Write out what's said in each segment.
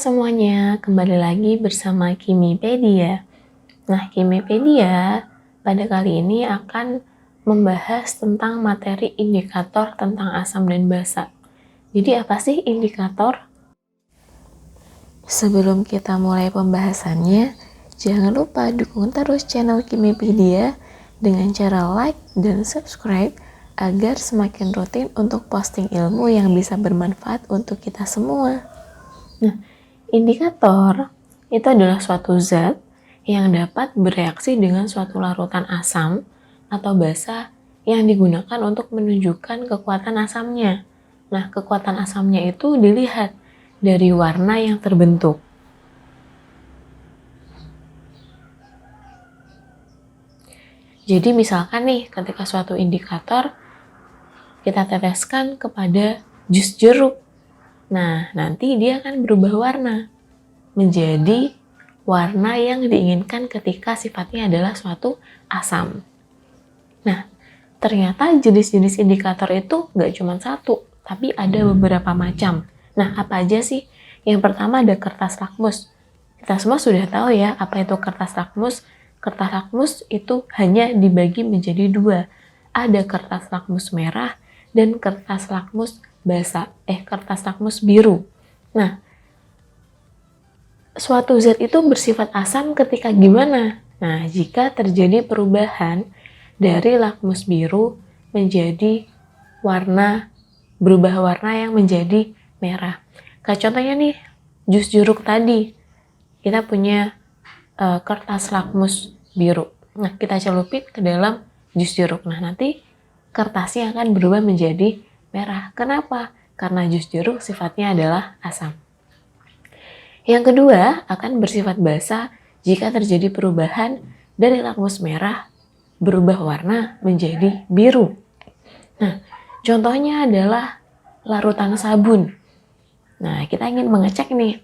semuanya, kembali lagi bersama Kimipedia. Nah, Kimipedia pada kali ini akan membahas tentang materi indikator tentang asam dan basa. Jadi apa sih indikator? Sebelum kita mulai pembahasannya, jangan lupa dukung terus channel Kimipedia dengan cara like dan subscribe agar semakin rutin untuk posting ilmu yang bisa bermanfaat untuk kita semua. Nah, indikator itu adalah suatu zat yang dapat bereaksi dengan suatu larutan asam atau basa yang digunakan untuk menunjukkan kekuatan asamnya. Nah, kekuatan asamnya itu dilihat dari warna yang terbentuk. Jadi misalkan nih, ketika suatu indikator kita teteskan kepada jus jeruk. Nah, nanti dia akan berubah warna menjadi warna yang diinginkan ketika sifatnya adalah suatu asam. Nah, ternyata jenis-jenis indikator itu nggak cuma satu, tapi ada beberapa macam. Nah, apa aja sih? Yang pertama ada kertas lakmus. Kita semua sudah tahu ya, apa itu kertas lakmus. Kertas lakmus itu hanya dibagi menjadi dua. Ada kertas lakmus merah dan kertas lakmus kertas lakmus biru. Nah, suatu zat itu bersifat asam ketika gimana? Nah, jika terjadi perubahan dari lakmus biru menjadi berubah warna yang menjadi merah. Kayak contohnya nih, jus jeruk tadi. Kita punya kertas lakmus biru. Nah, kita celupin ke dalam jus jeruk. Nah, nanti kertasnya akan berubah menjadi merah. Kenapa? Karena jus jeruk sifatnya adalah asam. Yang kedua, akan bersifat basa jika terjadi perubahan dari lakmus merah berubah warna menjadi biru. Nah, contohnya adalah larutan sabun. Nah, kita ingin mengecek nih,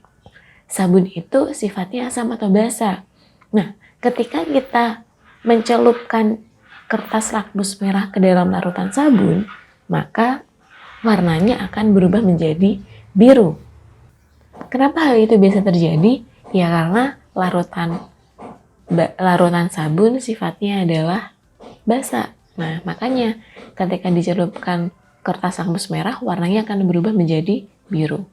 sabun itu sifatnya asam atau basa. Nah, ketika kita mencelupkan kertas lakmus merah ke dalam larutan sabun, maka warnanya akan berubah menjadi biru. Kenapa hal itu bisa terjadi? Ya karena larutan sabun sifatnya adalah basa. Nah, makanya ketika dicelupkan kertas lakmus merah, warnanya akan berubah menjadi biru.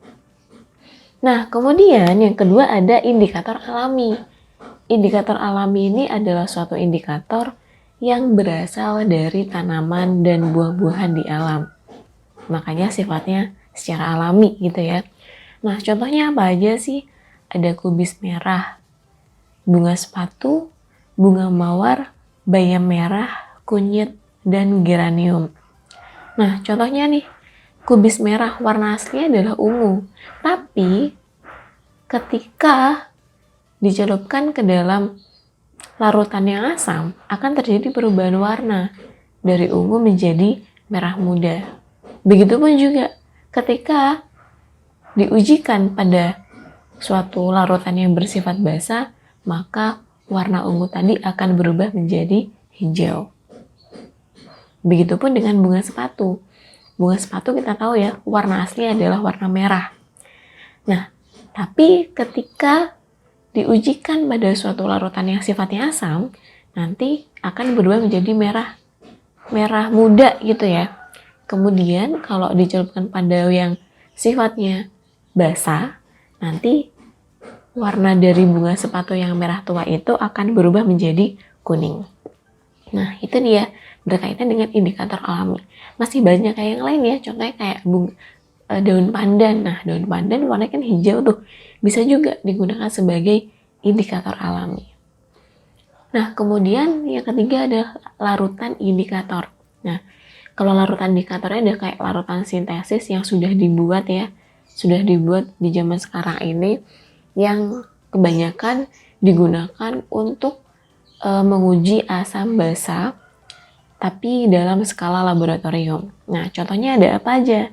Nah, kemudian yang kedua ada indikator alami. Indikator alami ini adalah suatu indikator yang berasal dari tanaman dan buah-buahan di alam. Makanya sifatnya secara alami gitu ya. Nah, contohnya apa aja sih? Ada kubis merah, bunga sepatu, bunga mawar, bayam merah, kunyit, dan geranium. Nah, contohnya nih, kubis merah warna aslinya adalah ungu. Tapi, ketika dicelupkan ke dalam larutan yang asam, akan terjadi perubahan warna dari ungu menjadi merah muda. Begitupun juga ketika diujikan pada suatu larutan yang bersifat basa, maka warna ungu tadi akan berubah menjadi hijau. Begitupun dengan bunga sepatu. Bunga sepatu kita tahu ya, warna asli adalah warna merah. Nah, tapi ketika diujikan pada suatu larutan yang sifatnya asam, nanti akan berubah menjadi merah muda gitu ya. Kemudian kalau dicelupkan pada yang sifatnya basa, nanti warna dari bunga sepatu yang merah tua itu akan berubah menjadi kuning. Nah, itu dia berkaitan dengan indikator alami. Masih banyak kayak yang lain ya, contohnya kayak daun pandan. Nah, daun pandan warnanya kan hijau tuh. Bisa juga digunakan sebagai indikator alami. Nah, kemudian yang ketiga adalah larutan indikator. Nah, kalau larutan indikatornya ada kayak larutan sintesis yang sudah dibuat ya. Sudah dibuat di zaman sekarang ini yang kebanyakan digunakan untuk menguji asam basa tapi dalam skala laboratorium. Nah, contohnya ada apa aja?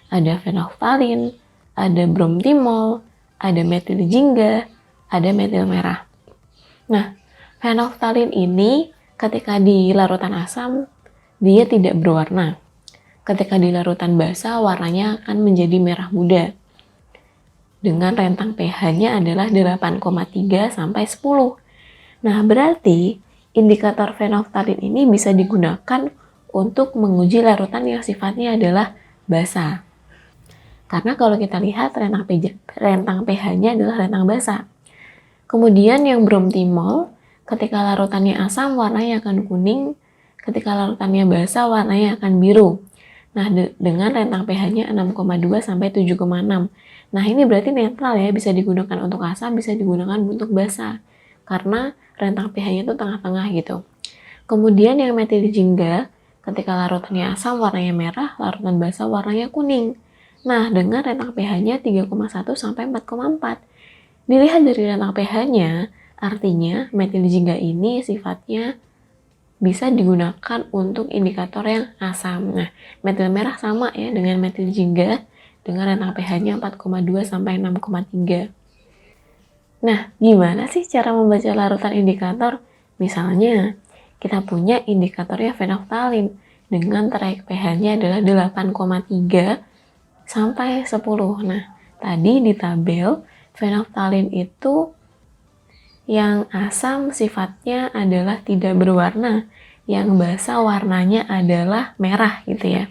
Ada fenolftalin, ada bromtimol, ada metil jingga, ada metil merah. Nah, fenolftalin ini ketika di larutan asam dia tidak berwarna. Ketika di larutan basa warnanya akan menjadi merah muda. dengan rentang pH-nya adalah 8,3 sampai 10. Nah, berarti indikator fenolftalin ini bisa digunakan untuk menguji larutan yang sifatnya adalah basa. Karena kalau kita lihat rentang pH-nya adalah rentang basa. Kemudian yang bromtimol, ketika larutannya asam warnanya akan kuning, ketika larutannya basa warnanya akan biru. Nah, dengan rentang pH-nya 6,2 sampai 7,6. Nah, ini berarti netral ya, bisa digunakan untuk asam, bisa digunakan untuk basa. Karena rentang pH-nya itu tengah-tengah gitu. Kemudian yang metiljingga, ketika larutannya asam warnanya merah, larutan basa warnanya kuning. Nah, dengan rentang pH-nya 3,1 sampai 4,4. Dilihat dari rentang pH-nya, artinya metiljingga ini sifatnya bisa digunakan untuk indikator yang asam. Nah, metil merah sama ya dengan metiljingga dengan rentang pH-nya 4,2 sampai 6,3. Nah, gimana sih cara membaca larutan indikator? Misalnya, kita punya indikatornya fenolftalin dengan trayek pH-nya adalah 8,3 sampai 10. Nah, tadi di tabel fenolftalin itu yang asam sifatnya adalah tidak berwarna, yang basa warnanya adalah merah gitu ya.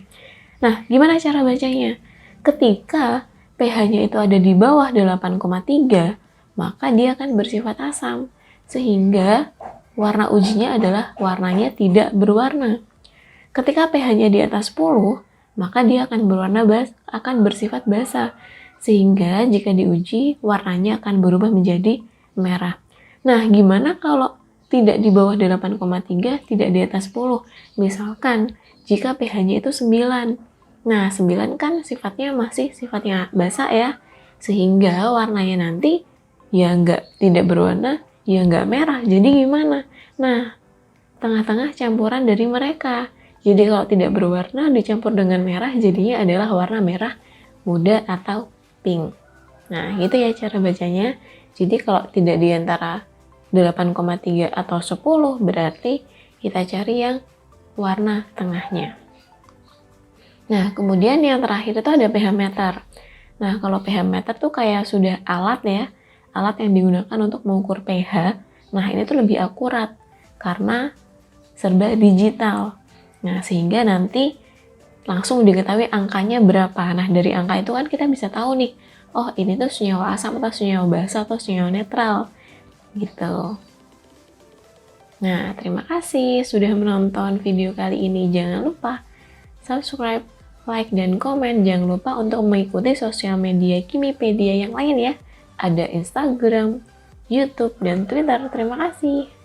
Nah, gimana cara bacanya? Ketika pH-nya itu ada di bawah 8,3, maka dia akan bersifat asam. Sehingga warna ujinya adalah warnanya tidak berwarna. Ketika pH-nya di atas 10, maka dia akan bersifat basa. Sehingga jika diuji, warnanya akan berubah menjadi merah. Nah, gimana kalau tidak di bawah 8,3, tidak di atas 10? Misalkan, jika pH-nya itu 9. Nah, 9 kan masih sifatnya basa ya. Sehingga warnanya nanti ya tidak berwarna, ya nggak merah. Jadi gimana? Nah, tengah-tengah campuran dari mereka. Jadi kalau tidak berwarna dicampur dengan merah, jadinya adalah warna merah muda atau pink. Nah, gitu ya cara bacanya. Jadi kalau tidak di antara 8,3 atau 10, berarti kita cari yang warna tengahnya. Nah, kemudian yang terakhir itu ada pH meter. Nah, kalau pH meter tuh kayak sudah alat ya, alat yang digunakan untuk mengukur pH. Nah, ini tuh lebih akurat karena serba digital. Nah, sehingga nanti langsung diketahui angkanya berapa. Nah, dari angka itu kan kita bisa tahu nih, oh ini tuh senyawa asam atau senyawa basa atau senyawa netral. Gitu. Nah, terima kasih sudah menonton video kali ini. Jangan lupa subscribe, like, dan komen. Jangan lupa untuk mengikuti sosial media Kimipedia yang lain ya. Ada Instagram, YouTube, dan Twitter. Terima kasih.